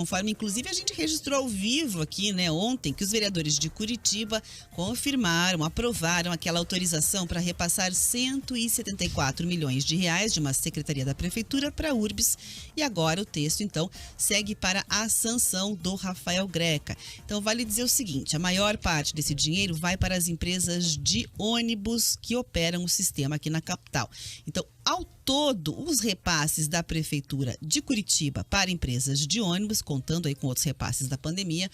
Conforme, inclusive, a gente registrou ao vivo aqui, né, ontem, que os vereadores de Curitiba confirmaram, aprovaram aquela autorização para repassar 174 milhões de reais de uma secretaria da Prefeitura para a Urbs. E agora o texto, então, segue para a sanção do Rafael Greca. Então, vale dizer o seguinte, a maior parte desse dinheiro vai para as empresas de ônibus que operam o sistema aqui na capital. Então, ao todo, os repasses da Prefeitura de Curitiba para empresas de ônibus, contando aí com outros repasses da pandemia,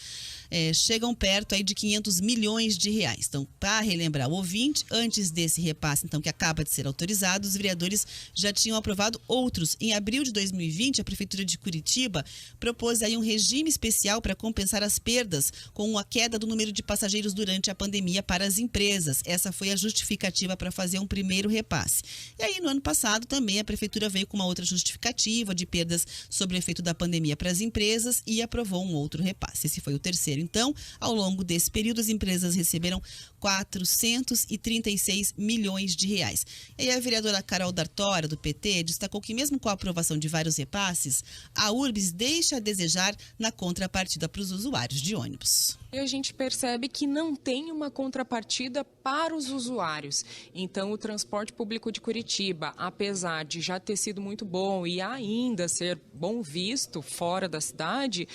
chegam perto aí de 500 milhões de reais. Então, para relembrar o ouvinte, antes desse repasse, então, que acaba de ser autorizado, os vereadores já tinham aprovado outros. Em abril de 2020, a Prefeitura de Curitiba propôs aí um regime especial para compensar as perdas com a queda do número de passageiros durante a pandemia para as empresas. Essa foi a justificativa para fazer um primeiro repasse. E aí, no ano passado, também a Prefeitura veio com uma outra justificativa de perdas sobre o efeito da pandemia para as empresas e aprovou um outro repasse. Esse foi o terceiro. Então, ao longo desse período, as empresas receberam 436 milhões de reais. E aí a vereadora Carol D'Artora, do PT, destacou que mesmo com a aprovação de vários repasses, a Urbs deixa a desejar na contrapartida para os usuários de ônibus. E a gente percebe que não tem uma contrapartida para os usuários. Então, o transporte público de Curitiba, apesar de já ter sido muito bom e ainda ser bom visto fora da cidade,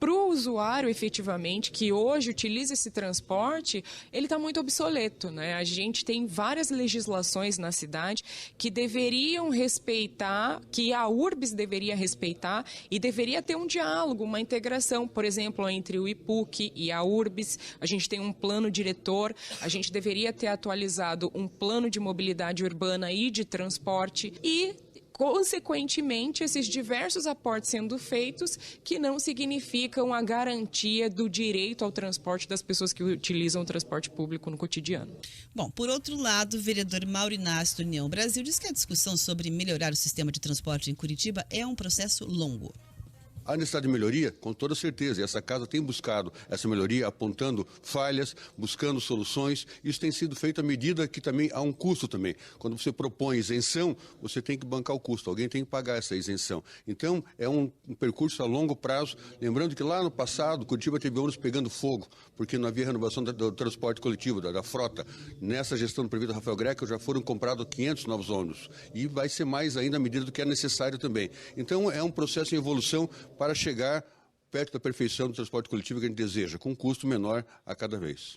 para o usuário, efetivamente, que hoje utiliza esse transporte, ele está muito obsoleto, né? A gente tem várias legislações na cidade que deveriam respeitar, que a Urbs deveria respeitar e deveria ter um diálogo, uma integração, por exemplo, entre o IPUC e a Urbs. A gente tem um plano diretor, a gente deveria ter atualizado um plano de mobilidade urbana e de transporte e consequentemente, esses diversos aportes sendo feitos que não significam a garantia do direito ao transporte das pessoas que utilizam o transporte público no cotidiano. Bom, por outro lado, o vereador Mauro Inácio, do União Brasil, diz que a discussão sobre melhorar o sistema de transporte em Curitiba é um processo longo. Há necessidade de melhoria? Com toda certeza. E essa casa tem buscado essa melhoria, apontando falhas, buscando soluções. Isso tem sido feito à medida que também há um custo também. Quando você propõe isenção, você tem que bancar o custo. Alguém tem que pagar essa isenção. Então, é um percurso a longo prazo. Lembrando que lá no passado, Curitiba teve ônibus pegando fogo, porque não havia renovação do transporte coletivo, da frota. Nessa gestão do prefeito Rafael Greca, já foram comprados 500 novos ônibus. E vai ser mais ainda à medida do que é necessário também. Então, é um processo em evolução para chegar perto da perfeição do transporte coletivo que a gente deseja, com um custo menor a cada vez.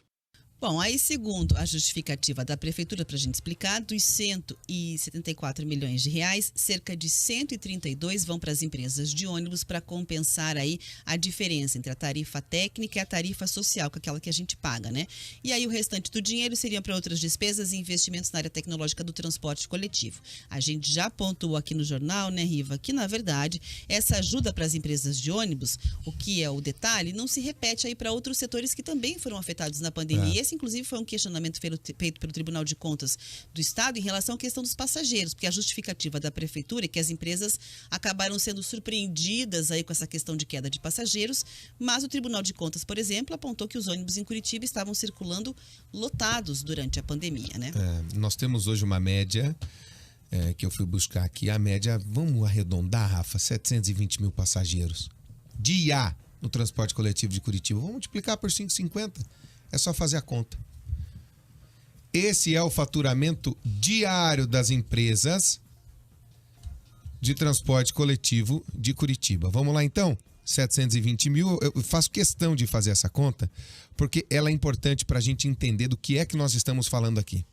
Bom, aí segundo a justificativa da Prefeitura, para a gente explicar, dos 174 milhões de reais, cerca de 132 vão para as empresas de ônibus para compensar aí a diferença entre a tarifa técnica e a tarifa social, que é aquela que a gente paga, né? E aí o restante do dinheiro seria para outras despesas e investimentos na área tecnológica do transporte coletivo. A gente já pontuou aqui no jornal, né, Riva, que na verdade essa ajuda para as empresas de ônibus, o que é o detalhe, não se repete aí para outros setores que também foram afetados na pandemia. Esse, inclusive, foi um questionamento feito pelo Tribunal de Contas do Estado em relação à questão dos passageiros, porque a justificativa da Prefeitura é que as empresas acabaram sendo surpreendidas aí com essa questão de queda de passageiros, mas o Tribunal de Contas, por exemplo, apontou que os ônibus em Curitiba estavam circulando lotados durante a pandemia, né? Nós temos hoje uma média que eu fui buscar aqui, a média, vamos arredondar, Rafa, 720 mil passageiros dia no transporte coletivo de Curitiba. Vamos multiplicar por 5,50. É só fazer a conta. Esse é o faturamento diário das empresas de transporte coletivo de Curitiba. Vamos lá então? 720 mil. Eu faço questão de fazer essa conta porque ela é importante para a gente entender do que é que nós estamos falando aqui.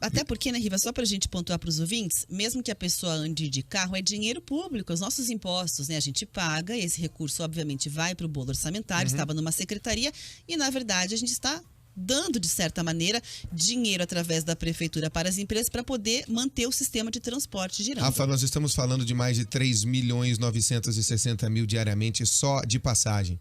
Até porque, né, Riva, só para a gente pontuar para os ouvintes, mesmo que a pessoa ande de carro, é dinheiro público, os nossos impostos, né? A gente paga, esse recurso obviamente vai para o bolo orçamentário, estava numa secretaria e, na verdade, a gente está dando, de certa maneira, dinheiro através da Prefeitura para as empresas para poder manter o sistema de transporte girando. Rafa, nós estamos falando de mais de 3.960.000 diariamente só de passagem.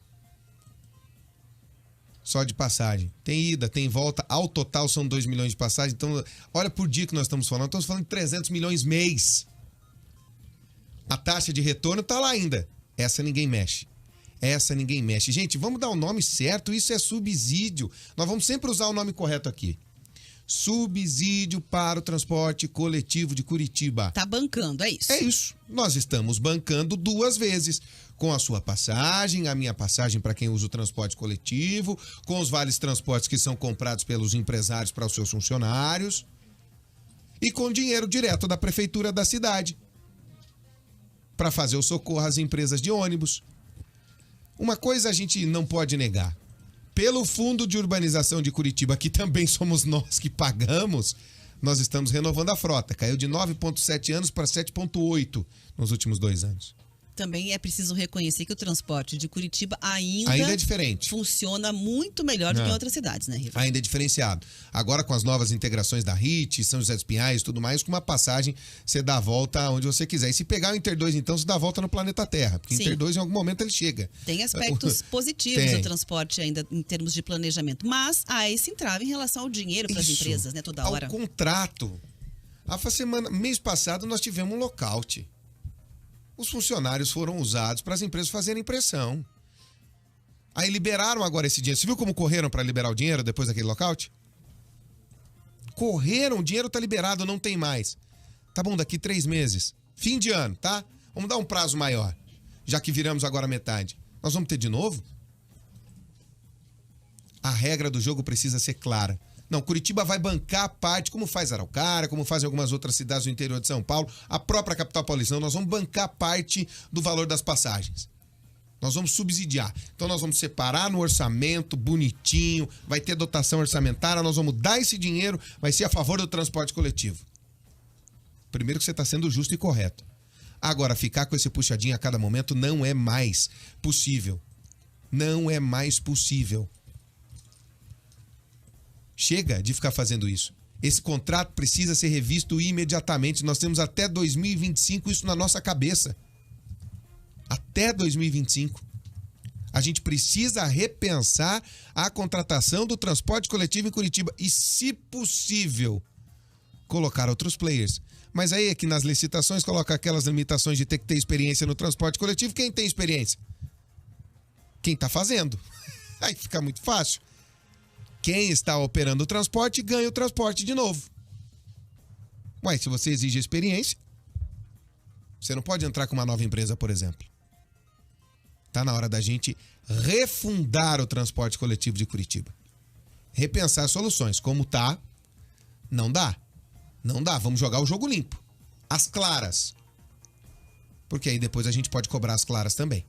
Só de passagem. Tem ida, tem volta. Ao total são 2 milhões de passagens. Então, olha por dia que nós estamos falando. Estamos falando de 300 milhões mês. A taxa de retorno está lá ainda. Essa ninguém mexe. Gente, vamos dar o nome certo. Isso é subsídio. Nós vamos sempre usar o nome correto aqui. subsídio para o transporte coletivo de Curitiba. Tá bancando, é isso? É isso. Nós estamos bancando 2 vezes. Com a sua passagem, a minha passagem para quem usa o transporte coletivo, com os vales transportes que são comprados pelos empresários para os seus funcionários e com dinheiro direto da prefeitura da cidade para fazer o socorro às empresas de ônibus. Uma coisa a gente não pode negar. Pelo Fundo de Urbanização de Curitiba, que também somos nós que pagamos, nós estamos renovando a frota. Caiu de 9,7 anos para 7,8 nos últimos 2 anos. Também é preciso reconhecer que o transporte de Curitiba ainda é diferente. Funciona muito melhor do que em outras cidades, né, Riva? Ainda é diferenciado. Agora com as novas integrações da RIT, São José dos Pinhais e tudo mais, com uma passagem você dá a volta onde você quiser. E se pegar o Inter 2, então, você dá a volta no planeta Terra. Porque o Inter 2 em algum momento ele chega. Tem aspectos positivos do transporte ainda em termos de planejamento. Mas há esse entrave em relação ao dinheiro para as empresas, né, toda hora. Ao contrato. Mês passado nós tivemos um lockout. Os funcionários foram usados para as empresas fazerem pressão. Aí liberaram agora esse dinheiro. Você viu como correram para liberar o dinheiro depois daquele lockout? Correram, o dinheiro tá liberado, não tem mais. Tá bom, daqui 3 meses. Fim de ano, tá? Vamos dar um prazo maior. Já que viramos agora metade. Nós vamos ter de novo? A regra do jogo precisa ser clara. Não, Curitiba vai bancar a parte, como faz Araucária, como fazem algumas outras cidades do interior de São Paulo, a própria capital paulista. Nós vamos bancar parte do valor das passagens. Nós vamos subsidiar. Então nós vamos separar no orçamento, bonitinho, vai ter dotação orçamentária, nós vamos dar esse dinheiro, vai ser a favor do transporte coletivo. Primeiro que você está sendo justo e correto. Agora, ficar com esse puxadinho a cada momento não é mais possível. Não é mais possível. Chega de ficar fazendo isso. Esse contrato precisa ser revisto imediatamente. Nós temos até 2025 isso na nossa cabeça. Até 2025. A gente precisa repensar a contratação do transporte coletivo em Curitiba e, se possível, colocar outros players. Mas aí é que nas licitações coloca aquelas limitações de ter que ter experiência no transporte coletivo. Quem tem experiência? Quem está fazendo. Aí fica muito fácil. Quem está operando o transporte ganha o transporte de novo. Ué, se você exige experiência, você não pode entrar com uma nova empresa, por exemplo. Tá na hora da gente refundar o transporte coletivo de Curitiba. Repensar soluções. Como tá, não dá. Não dá, vamos jogar o jogo limpo. As claras. Porque aí depois a gente pode cobrar as claras também.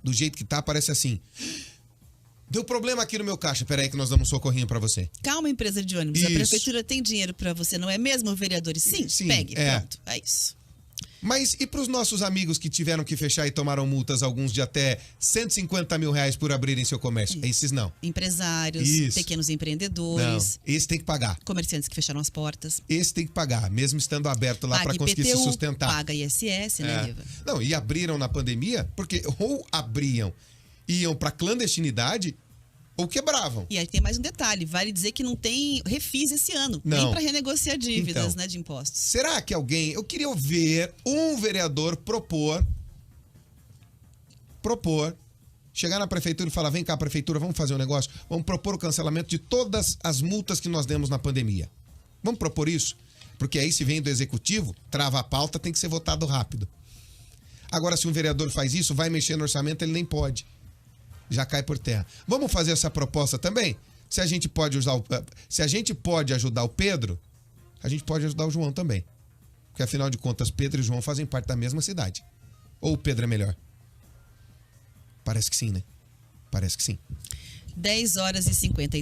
Do jeito que tá, parece assim... Deu problema aqui no meu caixa. Peraí que nós damos um socorrinho pra você. Calma, empresa de ônibus. Isso. A prefeitura tem dinheiro pra você, não é mesmo, vereadores? Sim, pegue. Pronto. É isso. Mas e pros nossos amigos que tiveram que fechar e tomaram multas, alguns de até 150 mil reais por abrirem seu comércio? Esses não. Empresários, pequenos empreendedores. Não, esse tem que pagar. Comerciantes que fecharam as portas. Esse tem que pagar, mesmo estando aberto lá para conseguir se sustentar. Paga ISS, né, Riva? Não, e abriram na pandemia, porque ou abriam, iam pra clandestinidade ou quebravam. E aí tem mais um detalhe, vale dizer que não tem refis esse ano, nem para renegociar dívidas, então, né, de impostos. Será que alguém, eu queria ver um vereador propor, chegar na prefeitura e falar, vem cá, prefeitura, vamos fazer um negócio, vamos propor o cancelamento de todas as multas que nós demos na pandemia. Vamos propor isso? Porque aí se vem do executivo, trava a pauta, tem que ser votado rápido. Agora, se um vereador faz isso, vai mexer no orçamento, ele nem pode. Já cai por terra. Vamos fazer essa proposta também? Se a gente pode ajudar o Pedro, a gente pode ajudar o João também. Porque afinal de contas, Pedro e João fazem parte da mesma cidade. Ou o Pedro é melhor? Parece que sim, né? Parece que sim. 10h53.